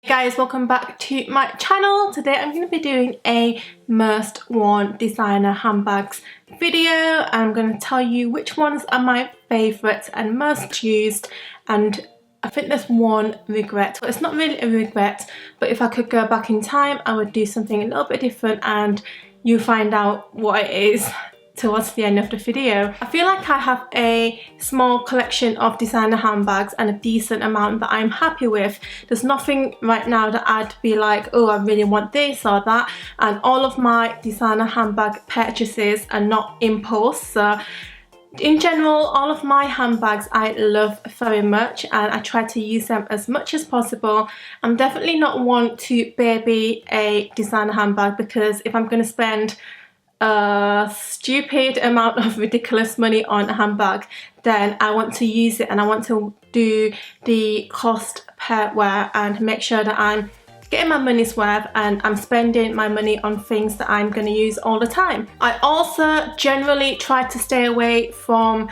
Guys, welcome back to my channel. Today I'm going to be doing a most worn designer handbags video. I'm going to tell you which ones are my favourites and most used, and I think there's one regret. Well, it's not really a regret, but if I could go back in time I would do something a little bit different, and you find out what it is towards the end of the video. I feel like I have a small collection of designer handbags and a decent amount that I'm happy with. There's nothing right now that I'd be like, oh, I really want this or that, and all of my designer handbag purchases are not impulse. So in general, all of my handbags I love very much and I try to use them as much as possible. I'm definitely not one to baby a designer handbag, because if I'm going to spend a stupid amount of ridiculous money on a handbag, then I want to use it and I want to do the cost per wear and make sure that I'm getting my money's worth and I'm spending my money on things that I'm going to use all the time. I also generally try to stay away from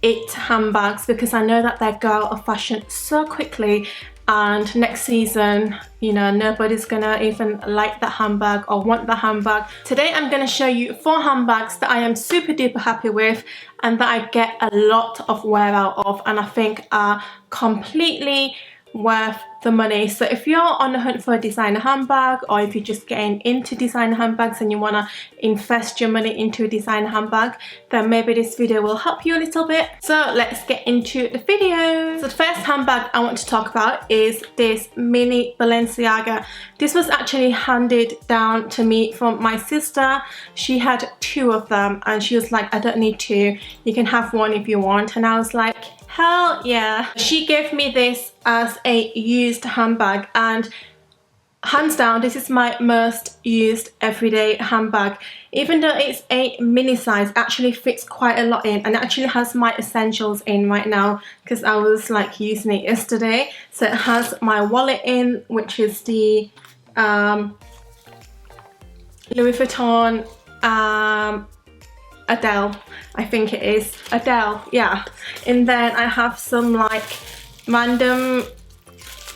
it handbags because I know that they go out of fashion so quickly, and next season, you know, nobody's gonna even like that handbag or want the handbag. Today I'm gonna show you 4 handbags that I am super duper happy with and that I get a lot of wear out of and I think are completely worth the money. So if you're on the hunt for a designer handbag, or if you're just getting into designer handbags and you want to invest your money into a designer handbag, then maybe this video will help you a little bit. So let's get into the video. So the first handbag I want to talk about is this mini Balenciaga. This was actually handed down to me from my sister. She had 2 of them and she was like, I don't need 2, you can have 1 if you want. And I was like, hell yeah. She gave me this as a used handbag, and hands down this is my most used everyday handbag. Even though it's a mini size, it actually fits quite a lot in, and it actually has my essentials in right now because I was like using it yesterday. So it has my wallet in, which is the Louis Vuitton Adele, I think it is Adele, yeah. And then I have some like random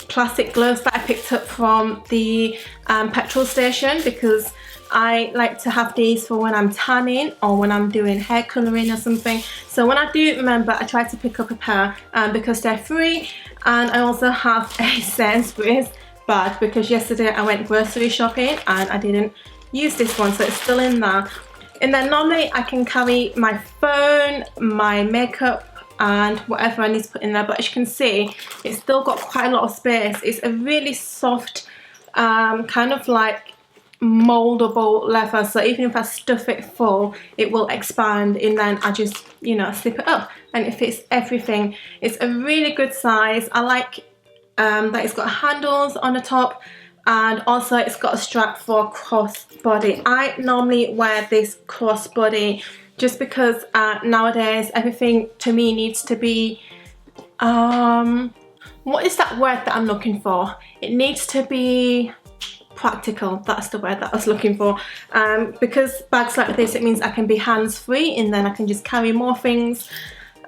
plastic gloves that I picked up from the petrol station, because I like to have these for when I'm tanning or when I'm doing hair colouring or something. So when I do remember, I try to pick up a pair because they're free. And I also have a Sainsbury's bag because yesterday I went grocery shopping and I didn't use this one, so it's still in there. And then normally I can carry my phone, my makeup and whatever I need to put in there, but as you can see it's still got quite a lot of space. It's a really soft kind of like moldable leather, so even if I stuff it full it will expand, and then I just, you know, slip it up and it fits everything. It's a really good size. I like that it's got handles on the top, and also it's got a strap for crossbody. I normally wear this crossbody just because nowadays everything to me needs to be, what is that word that I'm looking for? It needs to be practical, that's the word that I was looking for. Because bags like this, it means I can be hands-free and then I can just carry more things.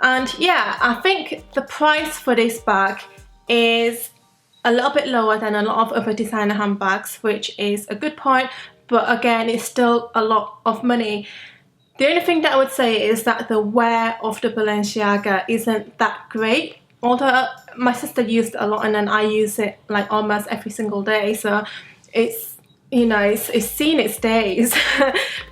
And yeah, I think the price for this bag is a little bit lower than a lot of other designer handbags, which is a good point, but again it's still a lot of money. The only thing that I would say is that the wear of the Balenciaga isn't that great, although my sister used it a lot and then I use it like almost every single day, so it's, you know, it's seen its days.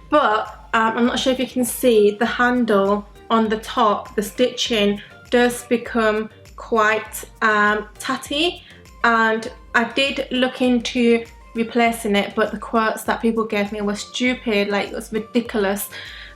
But I'm not sure if you can see the handle on the top, the stitching does become quite tatty, and I did look into replacing it, but the quotes that people gave me were stupid, like it was ridiculous.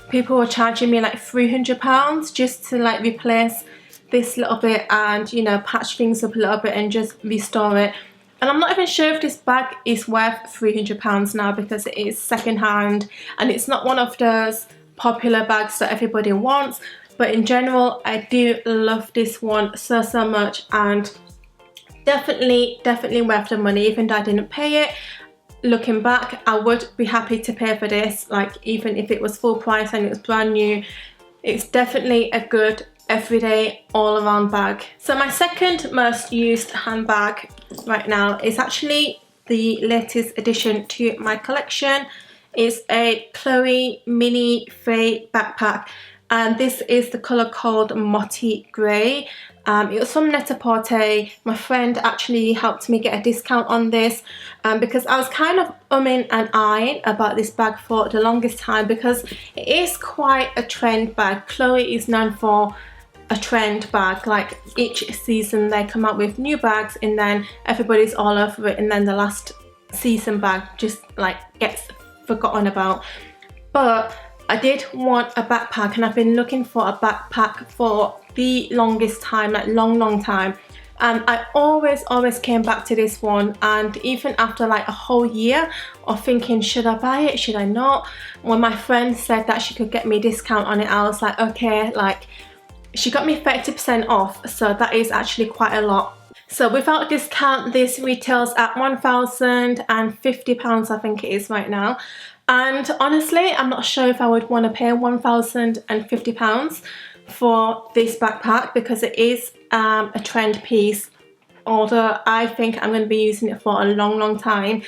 People were charging me like £300 just to like replace this little bit and, you know, patch things up a little bit and just restore it. And I'm not even sure if this bag is worth £300 now, because it is second hand and it's not one of those popular bags that everybody wants. But in general, I do love this one so much, and definitely worth the money. Even though I didn't pay it, looking back I would be happy to pay for this, like even if it was full price and it was brand new. It's definitely a good everyday all around bag. So my second most used handbag right now is actually the latest addition to my collection. It's a Chloe mini freight backpack, and this is the colour called Motti Grey. It was from Net-a-Porter. My friend actually helped me get a discount on this because I was kind of umming and ahhing about this bag for the longest time because it is quite a trend bag. Chloe is known for a trend bag. Like each season they come out with new bags and then everybody's all over it, and then the last season bag just like gets forgotten about. But I did want a backpack, and I've been looking for a backpack for the longest time, like long time, and I always came back to this one. And even after like a whole year of thinking, should I buy it, should I not, when my friend said that she could get me a discount on it, I was like, okay. Like, she got me 30% off, so that is actually quite a lot. So without discount, this retails at £1,050, I think it is right now. And honestly, I'm not sure if I would want to pay £1,050 for this backpack because it is a trend piece, although I think I'm going to be using it for a long time.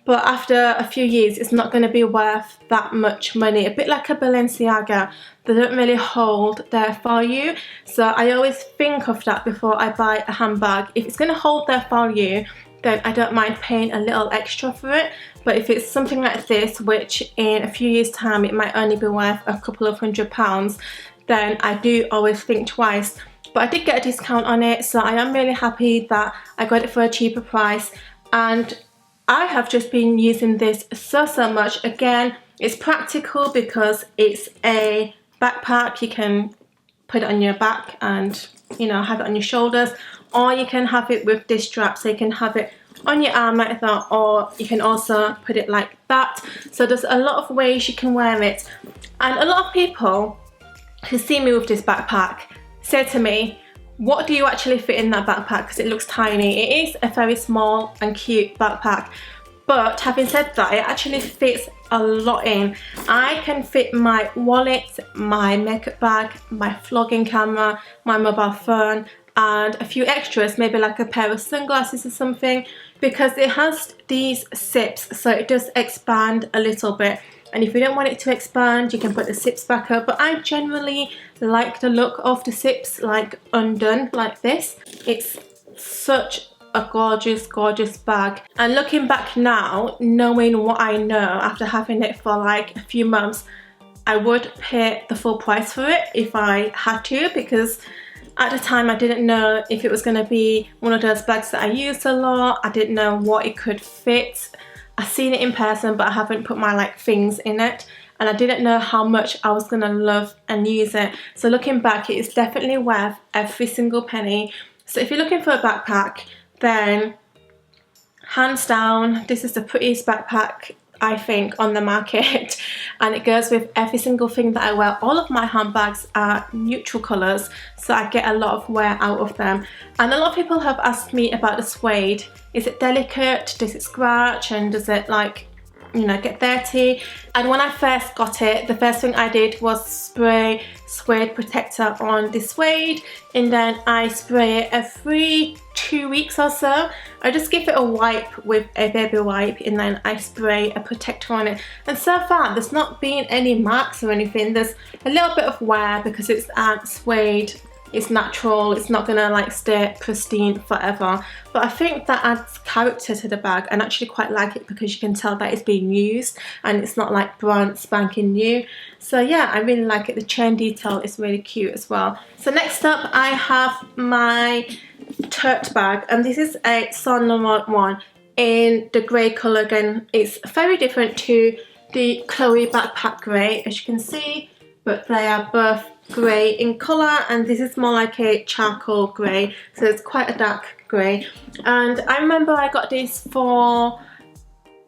But after a few years, it's not going to be worth that much money. A bit like a Balenciaga, they don't really hold their value. So I always think of that before I buy a handbag. If it's going to hold their value, then I don't mind paying a little extra for it. But if it's something like this, which in a few years time it might only be worth a couple of £100, then I do always think twice. But I did get a discount on it, so I am really happy that I got it for a cheaper price. And I have just been using this so much. Again, it's practical because it's a backpack. You can put it on your back and, you know, have it on your shoulders, or you can have it with this strap, so you can have it on your arm like that, or you can also put it like that. So there's a lot of ways you can wear it. And a lot of people who see me with this backpack say to me, what do you actually fit in that backpack? Because it looks tiny. It is a very small and cute backpack, but having said that, it actually fits a lot in. I can fit my wallet, my makeup bag, my vlogging camera, my mobile phone, and a few extras, maybe like a pair of sunglasses or something, because it has these zips, so it does expand a little bit. And if you don't want it to expand, you can put the zips back up. But I generally like the look of the zips like undone like this. It's such a gorgeous bag. And looking back now, knowing what I know after having it for like a few months, I would pay the full price for it if I had to, because at the time I didn't know if it was going to be one of those bags that I used a lot. I didn't know what it could fit. I've seen it in person, but I haven't put my like things in it, and I didn't know how much I was gonna love and use it. So looking back, it is definitely worth every single penny. So if you're looking for a backpack, then hands down, this is the prettiest backpack I think on the market, and it goes with every single thing that I wear. All of my handbags are neutral colours, so I get a lot of wear out of them. And a lot of people have asked me about the suede. Is it delicate? Does it scratch? And does it, like, you know, get dirty? And when I first got it, the first thing I did was spray suede protector on the suede, and then I spray it every 2 weeks or so. I just give it a wipe with a baby wipe, and then I spray a protector on it. And so far there's not been any marks or anything. There's a little bit of wear because it's suede. It's natural, it's not gonna like stay pristine forever. But I think that adds character to the bag, and I actually quite like it because you can tell that it's being used and it's not like brand spanking new. So yeah, I really like it. The chain detail is really cute as well. So next up I have my tote bag, and this is a Saint Laurent one in the grey colour. Again, it's very different to the Chloe backpack grey, as you can see, but they are both grey in colour, and this is more like a charcoal grey, so it's quite a dark grey. And I remember I got this for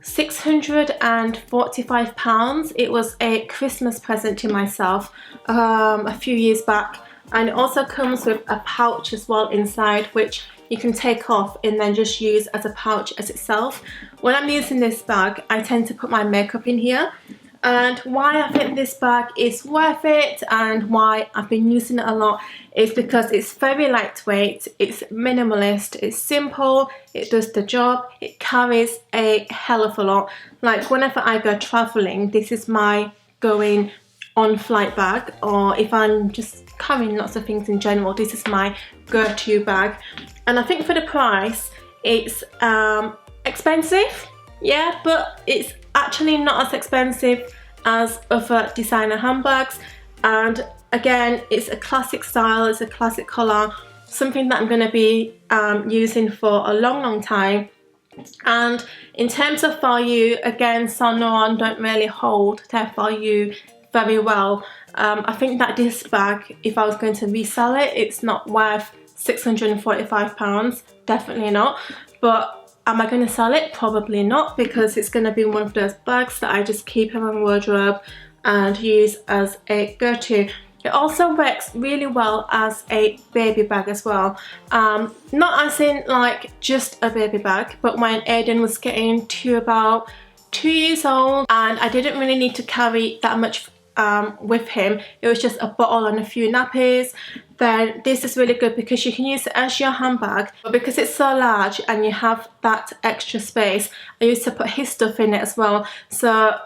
£645. It was a Christmas present to myself a few years back, and it also comes with a pouch as well inside, which you can take off and then just use as a pouch as itself. When I'm using this bag, I tend to put my makeup in here. And why I think this bag is worth it and why I've been using it a lot is because it's very lightweight, it's minimalist, it's simple, it does the job, it carries a hell of a lot. Like whenever I go traveling, this is my going on flight bag, or if I'm just carrying lots of things in general, this is my go-to bag. And I think for the price, it's expensive, yeah, but it's actually not as expensive as other designer handbags. And again, it's a classic style, it's a classic colour, something that I'm going to be using for a long time. And in terms of value, again, Saint Laurent don't really hold their value very well. I think that this bag, if I was going to resell it, it's not worth £645, definitely not. But am I going to sell it? Probably not, because it's going to be one of those bags that I just keep in my wardrobe and use as a go-to. It also works really well as a baby bag as well. Not as in like just a baby bag, but when Aiden was getting to about 2 years old and I didn't really need to carry that much with him, it was just a bottle and a few nappies, then this is really good because you can use it as your handbag. But because it's so large and you have that extra space, I used to put his stuff in it as well. So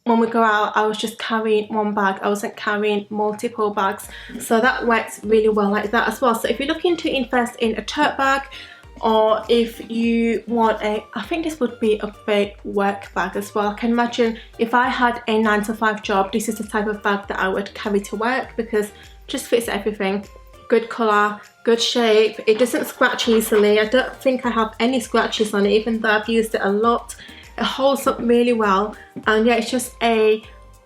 when we go out, I was just carrying one bag, I wasn't carrying multiple bags. So that works really well like that as well. So if you're looking to invest in a tote bag, or if you want a, I think this would be a great work bag as well. I can imagine if I had a 9-to-5 job, this is the type of bag that I would carry to work because it just fits everything. Good colour, good shape, it doesn't scratch easily. I don't think I have any scratches on it, even though I've used it a lot. It holds up really well, and yeah, it's just a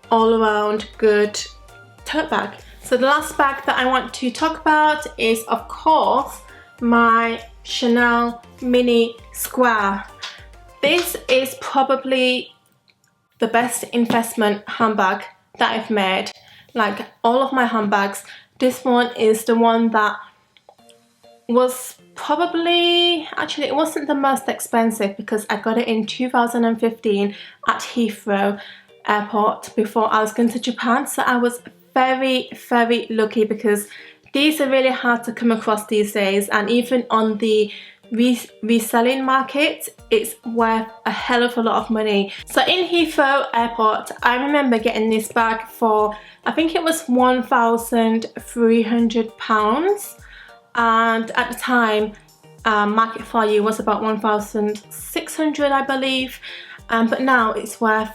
all-around good tote bag. So the last bag that I want to talk about is, of course, my Chanel Mini Square. This is probably the best investment handbag that I've made. Like all of my handbags, this one is the one that was probably, actually it wasn't the most expensive because I got it in 2015 at Heathrow Airport before I was going to Japan. So I was very lucky because these are really hard to come across these days, and even on the reselling market, it's worth a hell of a lot of money. So in Heathrow Airport, I remember getting this bag for, I think it was £1,300, and at the time market value was about 1,600, I believe, but now it's worth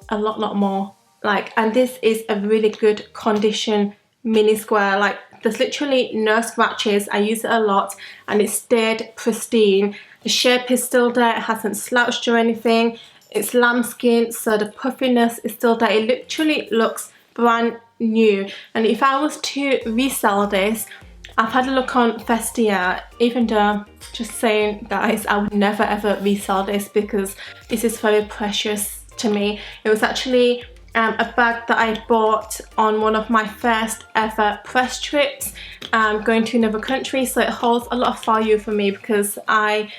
a lot more. Like, and this is a really good condition mini square. Like, there's literally no scratches. I use it a lot and it stayed pristine. The shape is still there, it hasn't slouched or anything. It's lambskin, so the puffiness is still there. It literally looks brand new. And if I was to resell this, I've had a look on Festia, even though, just saying guys, I would never ever resell this because this is very precious to me. It was actually a bag that I bought on one of my first ever press trips, going to another country, so it holds a lot of value for me because I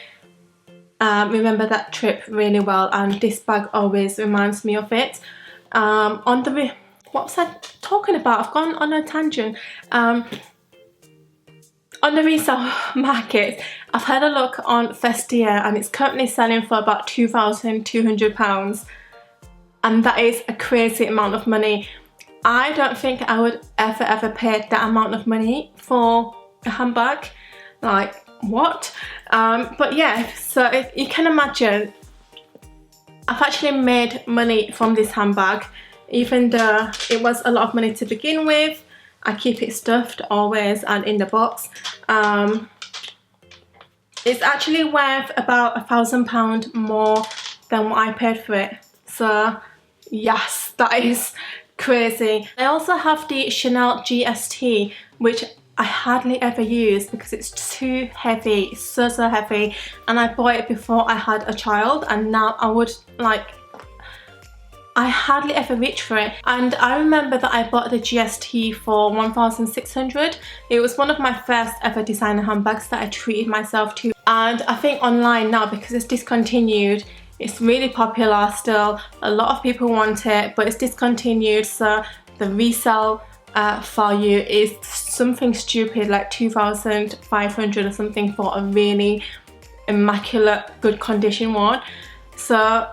remember that trip really well, and this bag always reminds me of it. What was I talking about? I've gone on a tangent. On the resale market, I've had a look on Festia and it's currently selling for about £2,200. And that is a crazy amount of money. I don't think I would ever pay that amount of money for a handbag. Like, what? But yeah, so you can imagine, I've actually made money from this handbag. Even though it was a lot of money to begin with, I keep it stuffed always and in the box. It's actually worth about £1,000 more than what I paid for it. So yes, that is crazy. I also have the Chanel GST, which I hardly ever use because it's too heavy, so heavy, and I bought it before I had a child, and now I hardly ever reach for it. And I remember that I bought the GST for 1,600. It was one of my first ever designer handbags that I treated myself to, and I think online now, because it's discontinued, It's really popular still. A lot of people want it, but it's discontinued, so the resale value is something stupid, like 2,500 or something for a really immaculate, good condition one. So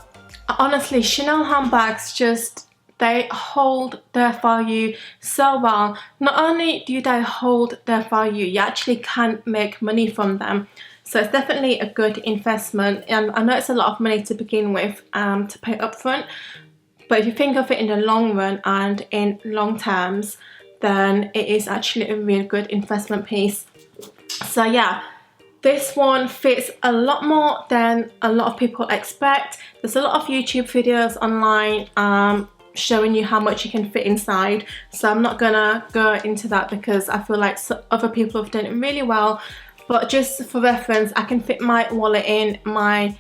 honestly, Chanel handbags just, they hold their value so well. Not only do they hold their value, you actually can make money from them. So it's definitely a good investment, and I know it's a lot of money to begin with, to pay up front, but if you think of it in the long run and in long terms, then it is actually a real good investment piece. So yeah, this one fits a lot more than a lot of people expect. There's a lot of YouTube videos online showing you how much you can fit inside, so I'm not gonna go into that because I feel like other people have done it really well. But just for reference, I can fit my wallet in, my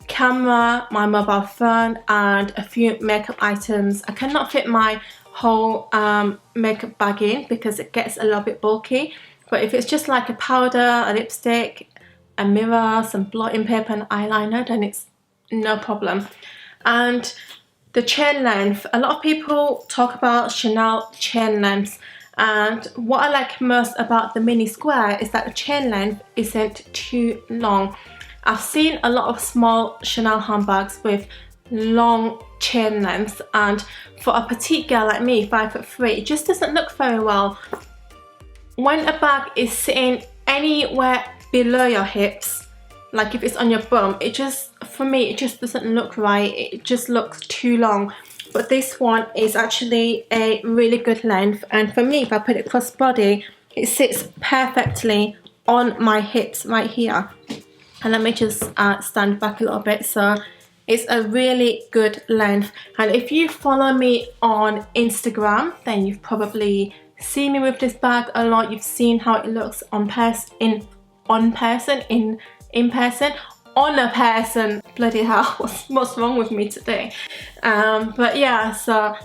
camera, my mobile phone, and a few makeup items. I cannot fit my whole makeup bag in because it gets a little bit bulky. But if it's just like a powder, a lipstick, a mirror, some blotting paper and eyeliner, then it's no problem. And the chain length, a lot of people talk about Chanel chain lengths, and what I like most about the mini square is that the chain length isn't too long. I've seen a lot of small Chanel handbags with long chain lengths, and for a petite girl like me, 5'3", it just doesn't look very well. When a bag is sitting anywhere below your hips, like if it's on your bum, it just, for me, it just doesn't look right. It just looks too long. But this one is actually a really good length, and for me, if I put it cross body, it sits perfectly on my hips right here. And let me just stand back a little bit. So it's a really good length, and if you follow me on Instagram, then you've probably seen me with this bag a lot. You've seen how it looks in person. On a person, bloody hell, what's wrong with me today? But yeah, so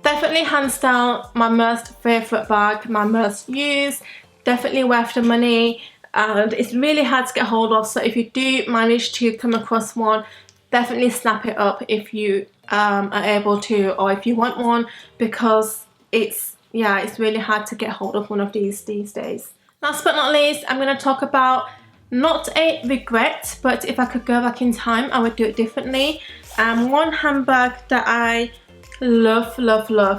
definitely hands down my most favourite bag, my most used, definitely worth the money, and it's really hard to get hold of. So if you do manage to come across one, definitely snap it up if you are able to, or if you want one, because it's really hard to get hold of one of these days. Last but not least, I'm going to talk about not a regret, but if I could go back in time, I would do it differently. One handbag that I love,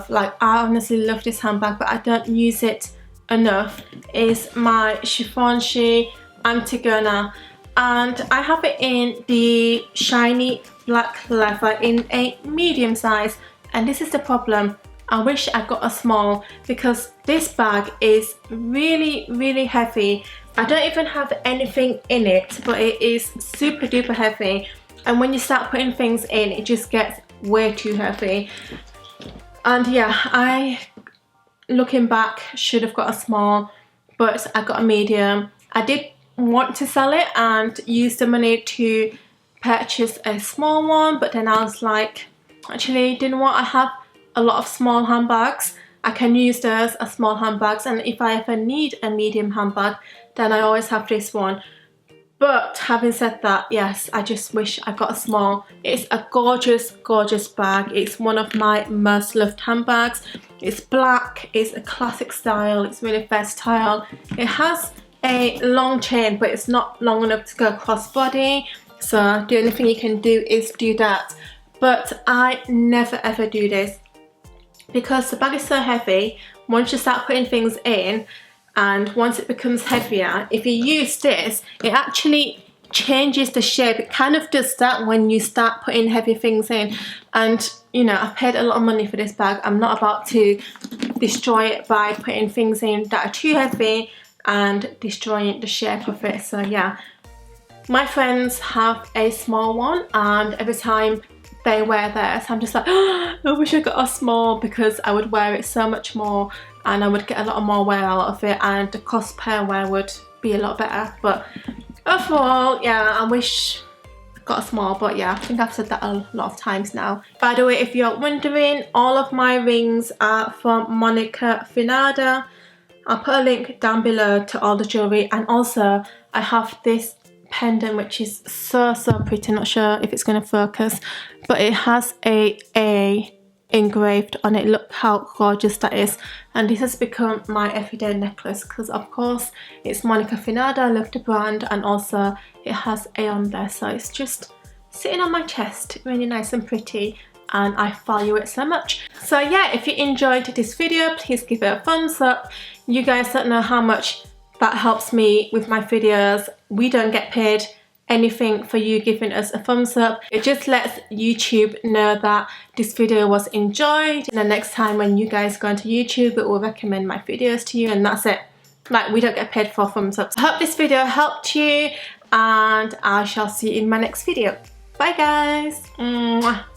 like I honestly love this handbag, but I don't use it enough, is my Givenchy Antigona, and I have it in the shiny black leather in a medium size. And this is the problem, I wish I got a small, because this bag is really heavy. I don't even have anything in it, but it is super duper heavy, and when you start putting things in, it just gets way too heavy. And yeah, I, looking back, should have got a small, but I got a medium. I did want to sell it and use the money to purchase a small one, but then I was like, actually, didn't want to have a lot of small handbags. I can use those as small handbags, and if I ever need a medium handbag, then I always have this one. But having said that, yes, I just wish I got a small. It's a gorgeous bag. It's one of my most loved handbags. It's black, it's a classic style, it's really versatile. It has a long chain, but it's not long enough to go cross body, so the only thing you can do is do that. But I never ever do this, because the bag is so heavy. Once you start putting things in, and once it becomes heavier, if you use this, it actually changes the shape. It kind of does that when you start putting heavy things in. And you know, I've paid a lot of money for this bag. I'm not about to destroy it by putting things in that are too heavy and destroying the shape of it. So yeah, my friends have a small one, and every time they wear theirs, I'm just like, oh, I wish I got a small, because I would wear it so much more and I would get a lot more wear out of it, and the cost per wear would be a lot better. But overall, yeah, I wish I got a small, but yeah, I think I've said that a lot of times now. By the way, if you're wondering, all of my rings are from Monica Finada. I'll put a link down below to all the jewellery, and also I have this pendant, which is so pretty. Not sure if it's going to focus, but it has a A engraved on it. Look how gorgeous that is. And this has become my everyday necklace because of course it's Monica Finado, I love the brand, and also it has A on there, so it's just sitting on my chest, really nice and pretty, and I value it so much. So yeah, if you enjoyed this video, please give it a thumbs up. You guys don't know how much that helps me with my videos. We don't get paid anything for you giving us a thumbs up. It just lets YouTube know that this video was enjoyed, and the next time when you guys go onto YouTube, it will recommend my videos to you, and that's it. Like, we don't get paid for thumbs up. I hope this video helped you, and I shall see you in my next video. Bye guys. Mwah.